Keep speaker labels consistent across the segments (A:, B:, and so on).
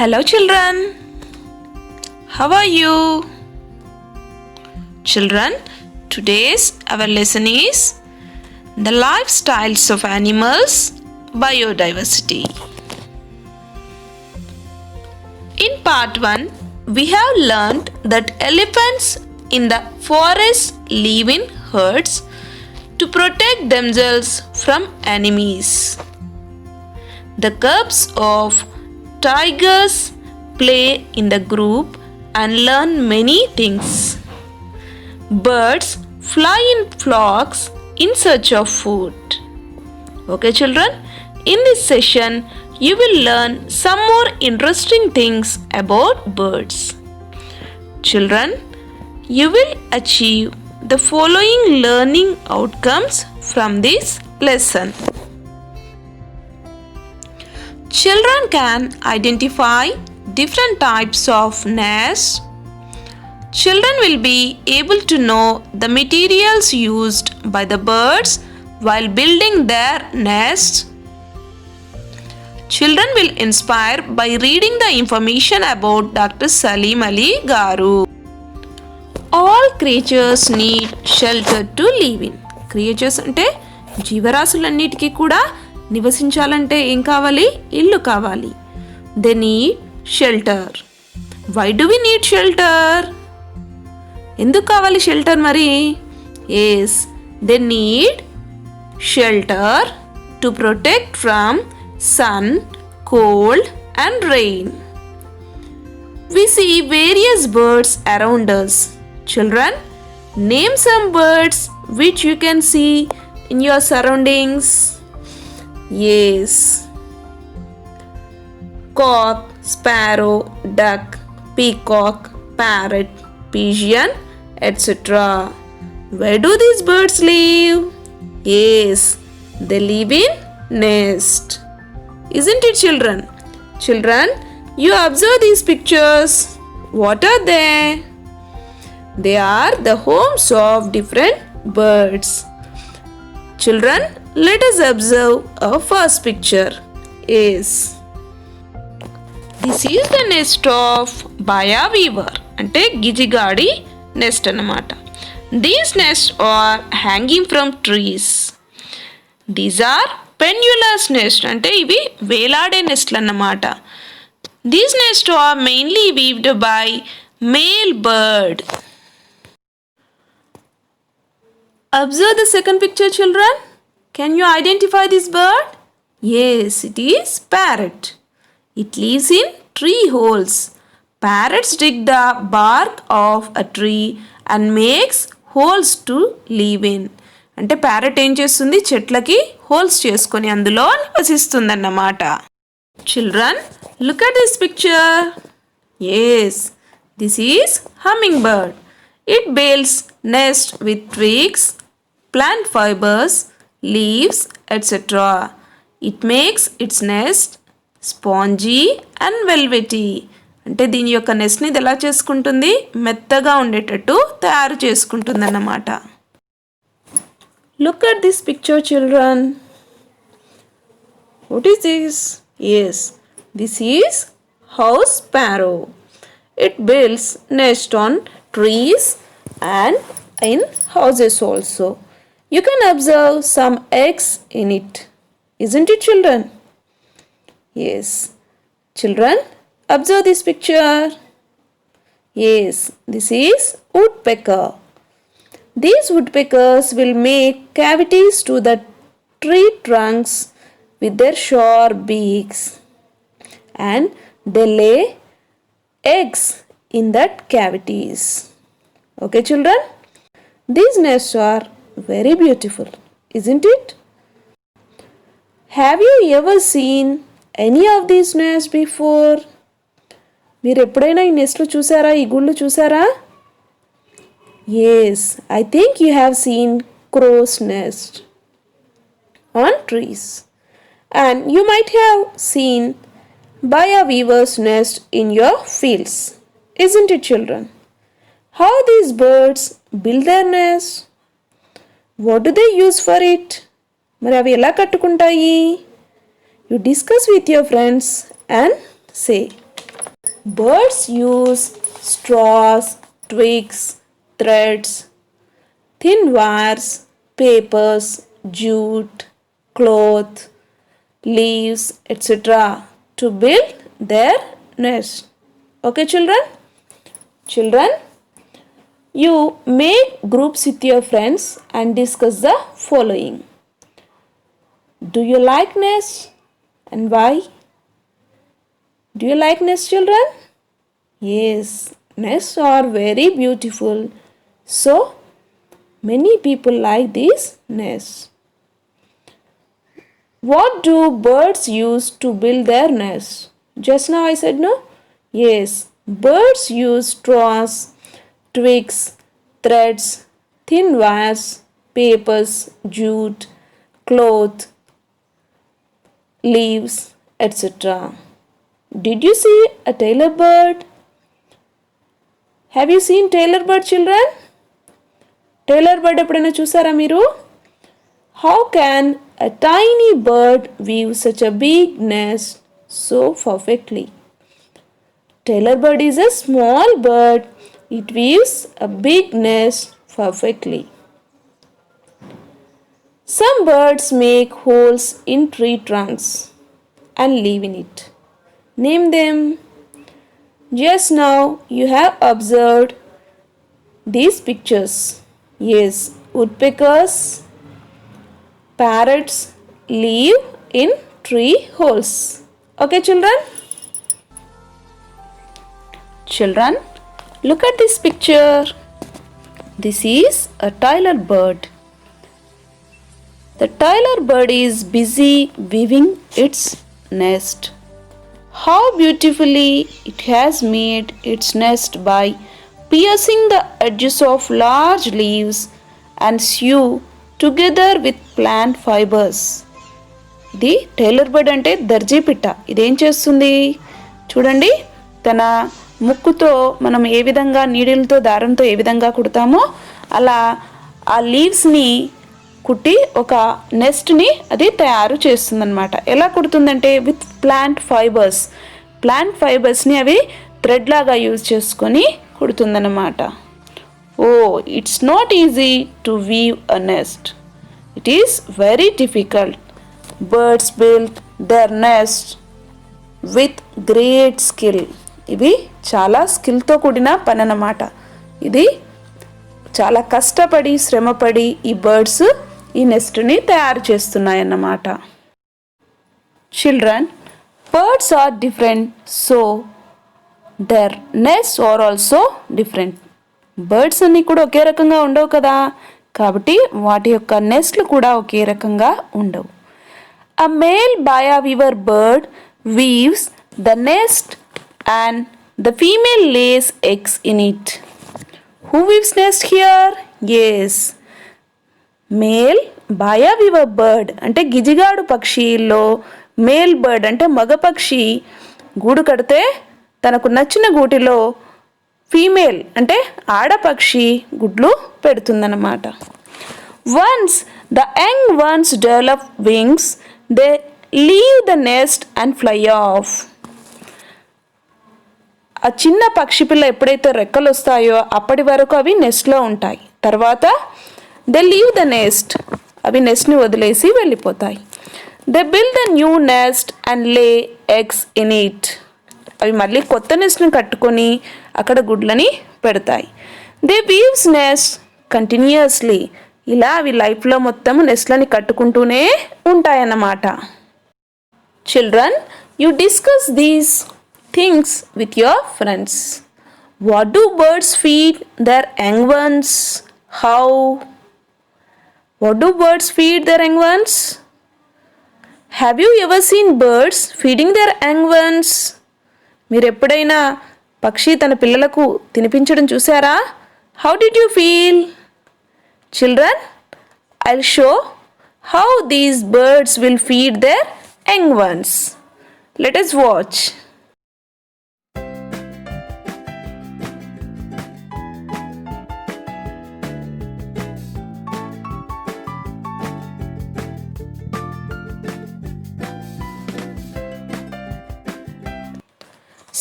A: Hello children, how are you? Children, today's our lesson is the lifestyles of animals, biodiversity. In part 1, we have learned that elephants in the forest live in herds to protect themselves from enemies. The cubs of tigers play in the group and learn many things. Birds fly in flocks in search of food. Okay children, in this session you will learn some more interesting things about birds. Children, you will achieve the following learning outcomes from this lesson. Children can identify different types of nests. Children will be able to know the materials used by the birds while building their nests. Children will inspire by reading the information about Dr. Salim Ali Garu. All creatures need shelter to live in. Creatures అంటే జీవరాశులన్నిటికీ కూడా నివసించాలంటే ఏం కావాలి? ఇల్లు కావాలి. They need shelter. Why do we need shelter? ఎందుకు కావాలి shelter మరి? Yes, they need shelter to protect from sun, cold and rain. We see various birds around us. Children, name some birds which you can see in your surroundings. Yes. Cock, sparrow, duck, peacock, parrot, pigeon, etc. Where do these birds live? Yes, they live in nest. Isn't it children? Children, you observe these pictures. What are they? They are the homes of different birds. Children, let us observe our first picture. Yes. This is the nest of Baya weaver. అంటే గిజిగాడి NEFT అన్నమాట. These nests are hanging from trees. These are pendulous nests. అంటే ఇవి వేలాడే నెస్ట్లు అన్నమాట. These nests are mainly weaved by male bird. Observe the second picture children. Can you identify this bird? Yes, it is parrot. It lives in tree holes. Parrots dig the bark of a tree and makes holes to live in. అంటే parrot ఏం చేస్తుంది? చెట్లకి holes చేసుకొని అందులో నివసిస్తుందన్నమాట. Children, look at this picture. Yes, this is hummingbird. It builds nest with twigs, plant fibers, leaves, etc. It makes its nest spongy and velvety. అంటే దీని యొక్క నెస్ట్ని ఇది ఎలా చేసుకుంటుంది? మెత్తగా ఉండేటట్టు తయారు చేసుకుంటుంది అన్నమాట. Look at this picture children. What is this? Yes, this is house sparrow. It builds nest on trees and in houses also. You can observe some eggs in it. Isn't it children? Yes. Children, observe this picture. Yes, this is woodpecker. These woodpeckers will make cavities to the tree trunks with their sharp beaks and they lay eggs in that cavities. Okay children? These nests are very beautiful, isn't it? Have you ever seen any of these nests before? మీరు ఎప్పుడైనా ఈ నెస్ట్లు చూసారా? ఈ గుళ్ళు చూసారా? Yes, I think you have seen crow's nest on trees. And you might have seen Baya weaver's nest in your fields. Isn't it children? How these birds build their nest? What do they use for it? మరి అవి ఎలా కట్టుకుంటాయి? You discuss with your friends and say. Birds use straws, twigs, threads, thin wires, papers, jute, cloth, leaves, etc. to build their nest. Okay, children? Children, you make groups with your friends and discuss the following. Do you like nests and why? Do you like nests, children? Yes, nests are very beautiful. So, many people like these nests. What do birds use to build their nests? Just now I said no? Yes, birds use straws, twigs, threads, thin wires, papers, jute, cloth, leaves, etc. Did you see a tailor bird? Have you seen tailor bird, children? Tailor bird ఎప్పుడైనా చూసారా మీరు? How can a tiny bird weave such a big nest so perfectly? Tailor bird is a small bird. It weaves a big nest perfectly. Some birds make holes in tree trunks and live in it. Name them. Just now you have observed these pictures. Yes, woodpeckers, parrots live in tree holes. Okay, children? Children, look at this picture. This is a tailor bird. The tailor bird is busy weaving its nest. How beautifully it has made its nest by piercing the edges of large leaves and sew together with plant fibers. ఇది tailor bird అంటే దర్జీ పిట్ట. ఇదేం చేస్తుంది చూడండి, తన ముక్కుతో మనం ఏ విధంగా నీడిల్తో దారంతో ఏ విధంగా కుడతామో అలా ఆ లీవ్స్ని కుట్టి ఒక నెస్ట్ని అది తయారు చేస్తుందన్నమాట. ఎలా కుడుతుందంటే విత్ ప్లాంట్ ఫైబర్స్ని అవి థ్రెడ్ లాగా యూజ్ చేసుకొని కుడుతుందన్నమాట. Oh it's not easy to weave a nest. It is very difficult. Birds build their nest with great skill. ఇవి చాలా స్కిల్తో కూడిన పని అన్నమాట. ఇది చాలా కష్టపడి శ్రమపడి ఈ బర్డ్స్ ఈ నెస్ట్ని తయారు చేస్తున్నాయన్నమాట. Children, birds are different, so their nest are also different. Birds అన్నీ కూడా ఒకే రకంగా ఉండవు కదా, కాబట్టి వాటి యొక్క నెస్ట్లు కూడా ఒకే రకంగా ఉండవు. A male baya weaver bird weaves the nest and the female lays eggs in it. Who weaves nest here? Yes, male baya weaver bird అంటే గిజిగాడు పక్షిలో మేల్ బర్డ్ అంటే మగ పక్షి గూడు కడితే తనకు నచ్చిన గూటిలో ఫీమేల్ అంటే ఆడపక్షి గుడ్లు పెడుతుందన్నమాట. Once the young ones develop wings, they leave the nest and fly off. ఆ చిన్న పక్షి పిల్ల ఎప్పుడైతే రెక్కలు వస్తాయో అప్పటి వరకు అవి నెస్ట్లో ఉంటాయి. తర్వాత దే లీవ్ ద నెస్ట్, అవి నెస్ట్ని వదిలేసి వెళ్ళిపోతాయి. They build the new nest and lay eggs in it. అవి మళ్ళీ కొత్త నెస్ట్ని కట్టుకొని అక్కడ గుడ్లని పెడతాయి. They weaves nest continuously. ఇలా అవి లైఫ్లో మొత్తం నెస్ట్లని కట్టుకుంటూనే ఉంటాయన్నమాట. Children, you discuss these things with your friends. What do birds feed their young ones? How? What do birds feed their young ones? Have you ever seen birds feeding their young ones? మీరు ఎప్పుడైనా పక్షి తన పిల్లలకు తినిపించడం చూసారా? How did you feel? Children, I'll show how these birds will feed their young ones. Let us watch.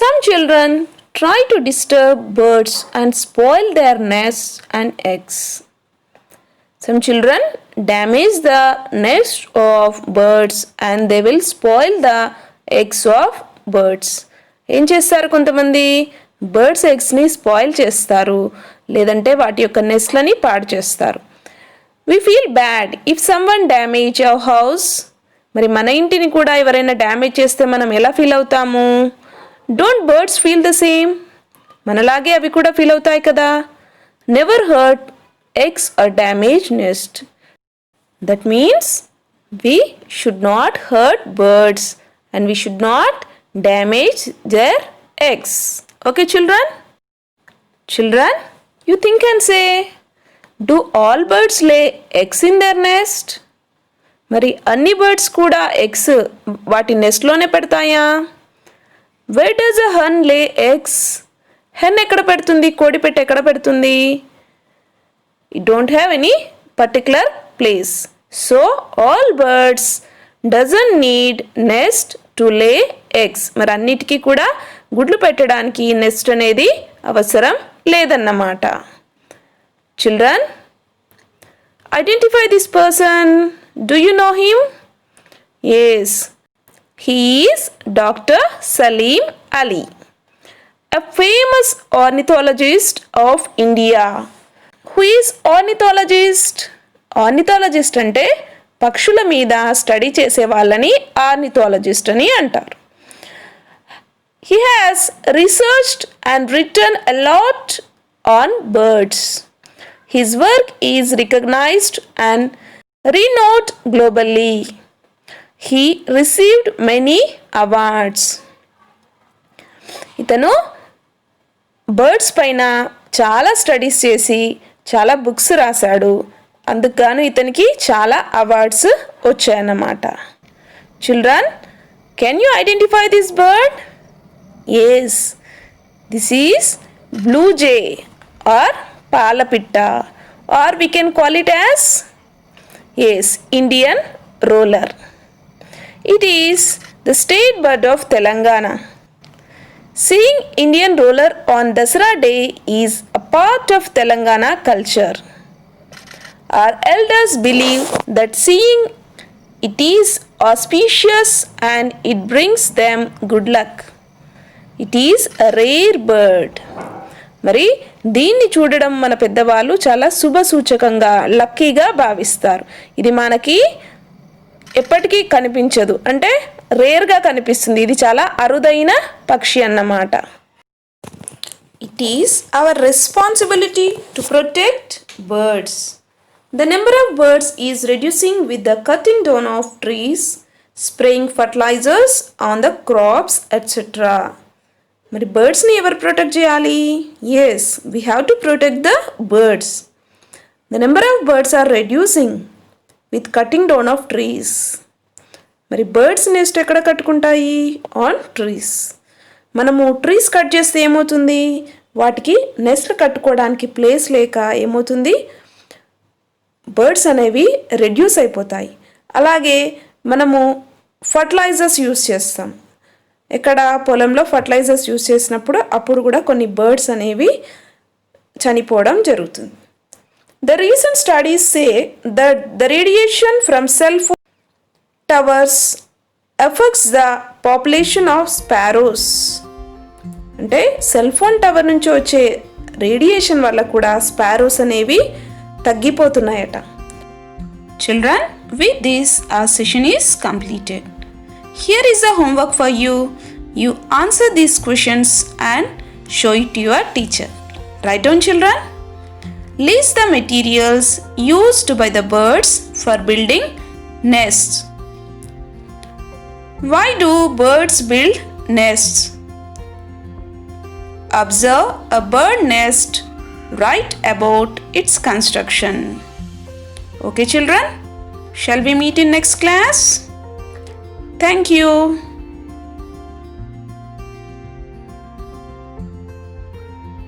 A: Some children try to disturb birds and spoil their nests and eggs. Some children damage the nest of birds and they will spoil the eggs of birds. ఏం చేస్తారు కొంతమంది birds ఎగ్స్ని spoil చేస్తారు, లేదంటే వాటి యొక్క నెస్ట్లని పాడు చేస్తారు. We feel bad if someone damage our house. మరి మన ఇంటిని కూడా ఎవరైనా డ్యామేజ్ చేస్తే మనం ఎలా ఫీల్ అవుతాము? Don't birds feel the same? మనలాగే అవి కూడా ఫీల్ అవుతాయి కదా. Never hurt eggs or damage nest. That means we should not hurt birds and we should not damage their eggs. Okay, children? Children, you think and say, do all birds lay eggs in their nest? మరి అన్ని birds కూడా eggs వాటి నెస్ట్లోనే పెడతాయా? Where does a hen lay eggs? hen ఎక్కడ పెడుతుంది, కోడి పెట్ట ఎక్కడ పెడుతుంది? It don't have any particular place. So all birds doesn't need nest to lay eggs. మరి అన్నిటికీ కూడా గుడ్లు పెట్టడానికి నెస్ట్ అనేది అవసరం లేదన్నమాట. Children, identify this person. Do you know him? Yes, he is Dr. Salim Ali, a famous ornithologist of India. Who is ornithologist? Ornithologist అంటే పక్షుల మీద స్టడీ చేసే వాళ్ళని ఆర్నిథాలజిస్ట్ అని అంటారు. He has researched and written a lot on birds. His work is recognized and renowned globally. He received many awards. ఇతను birds పైన చాలా స్టడీస్ చేసి చాలా బుక్స్ రాశాడు. అందుకు గాను ఇతనికి చాలా అవార్డ్స్ వచ్చాయన్నమాట. Children, can you identify this bird? Yes, this is blue jay or పాలపిట్ట, or we can call it as Indian roller. It is the state bird of Telangana. Seeing Indian roller on Dasara day is a part of Telangana culture. Our elders believe that seeing it is auspicious and it brings them good luck. It is a rare bird. మరి దీన్ని చూడడం మన పెద్దవాళ్ళు చాలా శుభ సూచకంగా, లక్కీగా భావిస్తారు. ఇది మనకి ఎప్పటికీ కనిపించదు, అంటే రేర్గా కనిపిస్తుంది. ఇది చాలా అరుదైన పక్షి అన్నమాట. It is our responsibility to protect birds. The number of birds is reducing with the cutting down of trees, spraying fertilizers on the crops, etc. మరి బర్డ్స్ని ఎవరు ప్రొటెక్ట్ చేయాలి? Yes, we have to protect the birds. The number of birds are reducing with cutting down of trees. మరి birds nest ఎక్కడ కట్టుకుంటాయి? On trees. మనము trees cut చేస్తే ఏమవుతుంది? వాటికి నెస్ట్లు కట్టుకోవడానికి ప్లేస్ లేక ఏమవుతుంది? బర్డ్స్ అనేవి రెడ్యూస్ అయిపోతాయి. అలాగే మనము ఫర్టిలైజర్స్ యూస్ చేస్తాం. ఎక్కడ పొలంలో ఫర్టిలైజర్స్ యూస్ చేసినప్పుడు అప్పుడు కూడా కొన్ని బర్డ్స్ అనేవి చనిపోవడం జరుగుతుంది. The recent studies say that the radiation from cell phone towers effects the population of sparrows. అంటే సెల్ ఫోన్ టవర్ నుంచి వచ్చే రేడియేషన్ వల్ల కూడా స్పారోస్ అనేవి తగ్గిపోతున్నాయట. Children, with this our session is completed. Here is the homework for you. You answer these questions and show it to your teacher. Write down, children. List the materials used by the birds for building nests. Why do birds build nests? Observe a bird nest. Write about its construction. Okay, children? Shall we meet in next class? Thank you.